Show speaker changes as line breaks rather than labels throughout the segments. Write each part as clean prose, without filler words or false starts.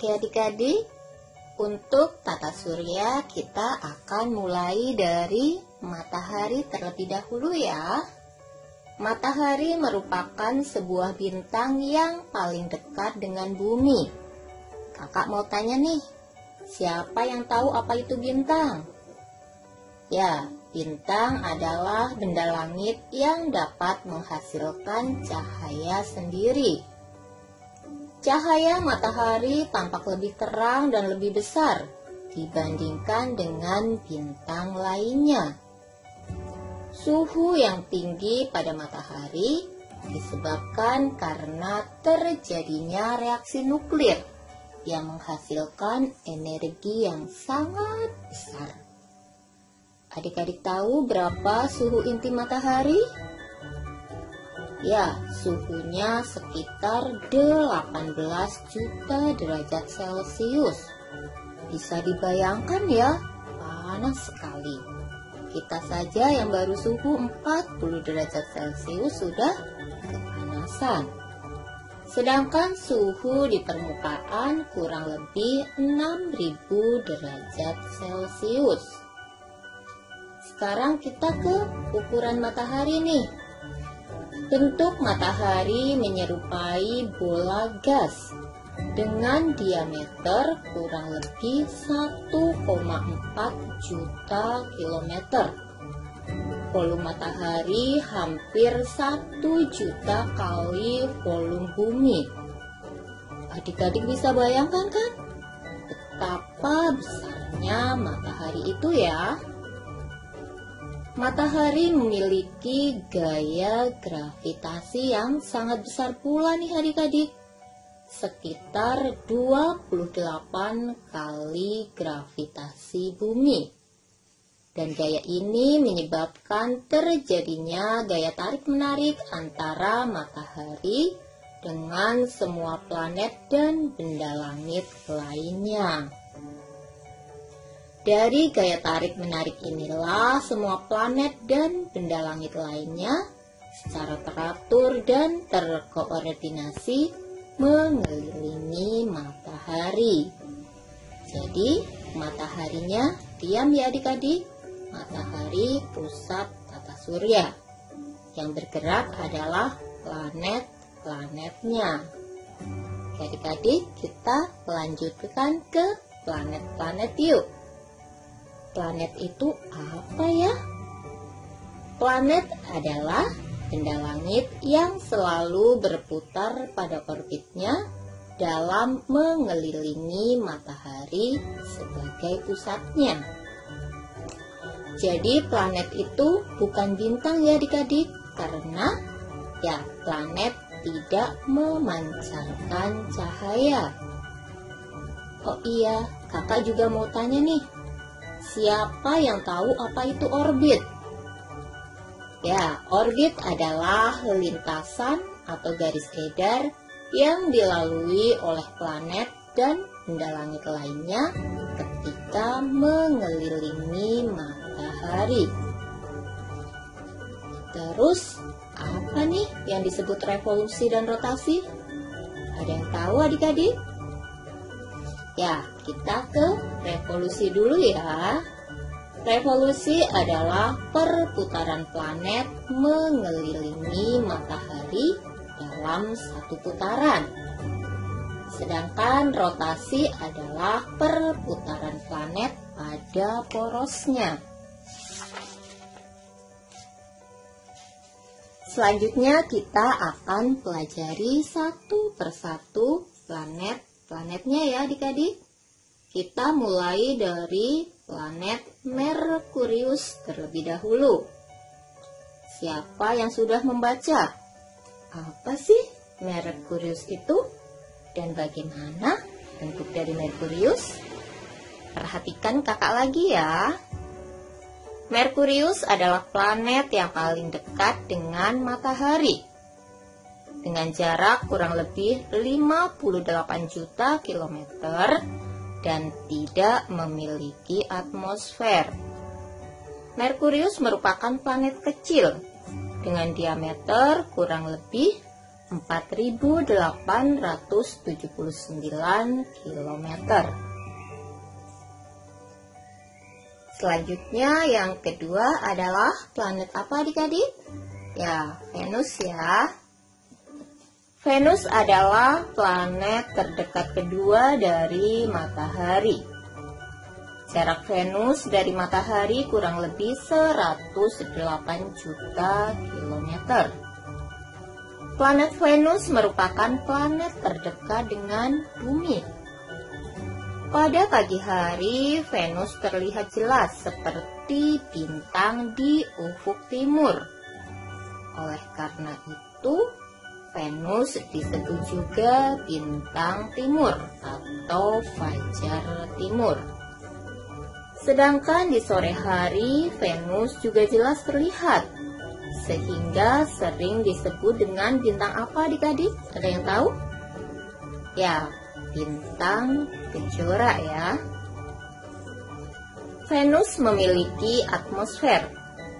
Oke adik-adik, untuk tata surya kita akan mulai dari matahari terlebih dahulu ya. Matahari merupakan sebuah bintang yang paling dekat dengan bumi. Kakak mau tanya nih, siapa yang tahu apa itu bintang? Ya, bintang adalah benda langit yang dapat menghasilkan cahaya sendiri. Cahaya matahari tampak lebih terang dan lebih besar dibandingkan dengan bintang lainnya. Suhu yang tinggi pada matahari disebabkan karena terjadinya reaksi nuklir yang menghasilkan energi yang sangat besar. Adik-adik tahu berapa suhu inti matahari? Ya, suhunya sekitar 18 juta derajat Celcius. Bisa dibayangkan ya, panas sekali. Kita saja yang baru suhu 40 derajat Celcius sudah kepanasan. Sedangkan suhu di permukaan kurang lebih 6000 derajat Celcius. Sekarang kita ke ukuran matahari nih. Bentuk matahari menyerupai bola gas dengan diameter kurang lebih 1,4 juta kilometer. Volume matahari hampir 1 juta kali volume bumi. Adik-adik bisa bayangkan kan? Betapa besarnya matahari itu ya. Matahari memiliki gaya gravitasi yang sangat besar pula nih adik-adik. Sekitar 28 kali gravitasi bumi. Dan gaya ini menyebabkan terjadinya gaya tarik-menarik antara matahari dengan semua planet dan benda langit lainnya. Dari gaya tarik-menarik inilah semua planet dan benda langit lainnya secara teratur dan terkoordinasi mengelilingi matahari. Jadi, mataharinya diam ya adik-adik. Matahari pusat tata surya. Yang bergerak adalah planet-planetnya. Adik-adik, kita lanjutkan ke planet-planet yuk. Planet itu apa ya? Planet adalah benda langit yang selalu berputar pada orbitnya dalam mengelilingi matahari sebagai pusatnya. Jadi planet itu bukan bintang ya adik-adik, karena ya planet tidak memancarkan cahaya. Oh iya, kakak juga mau tanya nih. Siapa yang tahu apa itu orbit? Ya, orbit adalah lintasan atau garis edar yang dilalui oleh planet dan benda langit lainnya ketika mengelilingi matahari. Terus, apa nih yang disebut revolusi dan rotasi? Ada yang tahu adik-adik? Ya, kita ke revolusi dulu ya. Revolusi adalah perputaran planet mengelilingi matahari dalam satu putaran. Sedangkan rotasi adalah perputaran planet pada porosnya. Selanjutnya kita akan pelajari satu persatu planetnya ya adik-adik. Kita mulai dari planet Merkurius terlebih dahulu. Siapa yang sudah membaca? Apa sih Merkurius itu? Dan bagaimana bentuk dari Merkurius? Perhatikan kakak lagi ya. Merkurius adalah planet yang paling dekat dengan matahari. Dengan jarak kurang lebih 58 juta kilometer dan tidak memiliki atmosfer. Merkurius merupakan planet kecil dengan diameter kurang lebih 4.879 km. Selanjutnya yang kedua adalah planet apa adik-adik? Ya, Venus ya. Venus adalah planet terdekat kedua dari matahari. Jarak Venus dari matahari kurang lebih 108 juta kilometer. Planet Venus merupakan planet terdekat dengan bumi. Pada pagi hari, Venus terlihat jelas seperti bintang di ufuk timur. Oleh karena itu, Venus disebut juga bintang timur atau fajar timur. Sedangkan di sore hari, Venus juga jelas terlihat, sehingga sering disebut dengan bintang apa adik-adik? Ada yang tahu? Ya, bintang kejora ya. Venus memiliki atmosfer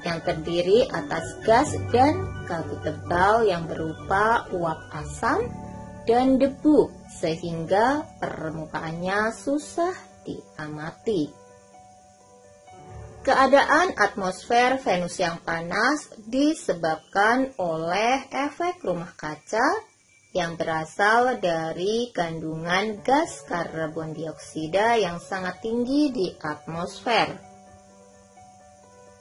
yang terdiri atas gas dan kabut tebal yang berupa uap asam dan debu, sehingga permukaannya susah diamati. Keadaan atmosfer Venus yang panas disebabkan oleh efek rumah kaca yang berasal dari kandungan gas karbon dioksida yang sangat tinggi di atmosfer.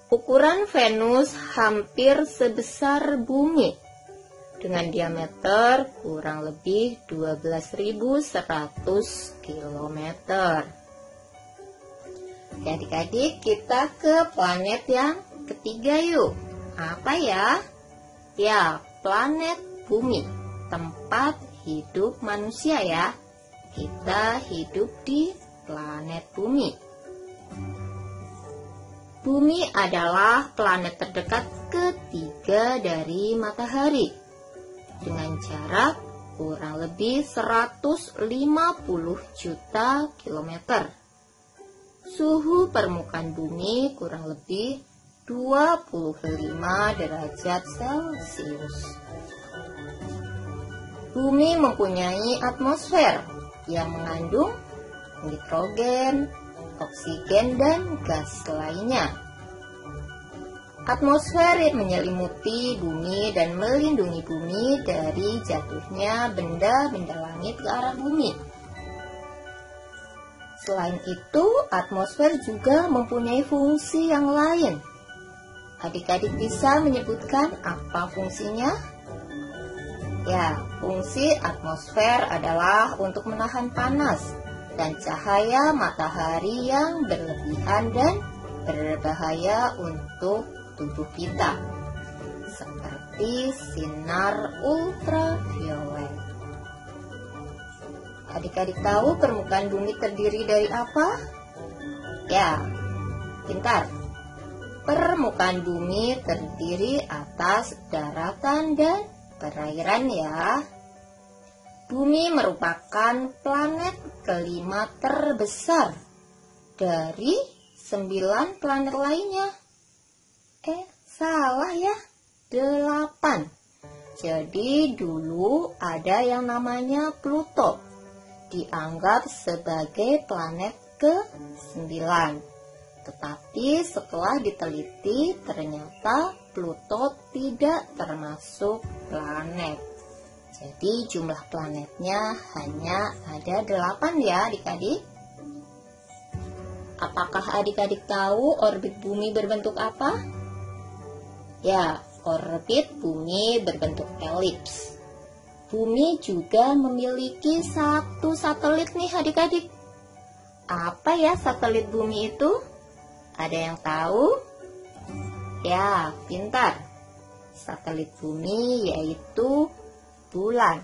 Ukuran Venus hampir sebesar bumi, dengan diameter kurang lebih 12.100 km. Adik-adik, kita ke planet yang ketiga yuk. Apa ya? Ya, planet bumi, tempat hidup manusia ya. Kita hidup di planet bumi. Bumi adalah planet terdekat ketiga dari matahari, dengan jarak kurang lebih 150 juta kilometer. Suhu permukaan bumi kurang lebih 25 derajat Celcius. Bumi mempunyai atmosfer yang mengandung nitrogen, oksigen, dan gas lainnya. Atmosfer menyelimuti bumi dan melindungi bumi dari jatuhnya benda-benda langit ke arah bumi. Selain itu, atmosfer juga mempunyai fungsi yang lain. Adik-adik bisa menyebutkan apa fungsinya? Ya, fungsi atmosfer adalah untuk menahan panas dan cahaya matahari yang berlebihan dan berbahaya untuk tubuh kita, seperti sinar ultraviolet. Adik-adik tahu permukaan bumi terdiri dari apa? Ya, pintar. Permukaan bumi terdiri atas daratan dan perairan ya. Bumi merupakan planet kelima terbesar dari 9 planet lainnya. Salah ya, 8. Jadi dulu ada yang namanya Pluto, dianggap sebagai planet ke-9. Tetapi setelah diteliti, ternyata Pluto tidak termasuk planet. Jadi jumlah planetnya hanya ada 8 ya adik-adik. Apakah adik-adik tahu orbit bumi berbentuk apa? Ya, orbit bumi berbentuk elips. Bumi juga memiliki satu satelit nih adik-adik. Apa ya satelit bumi itu? Ada yang tahu? Ya, pintar. Satelit bumi yaitu bulan.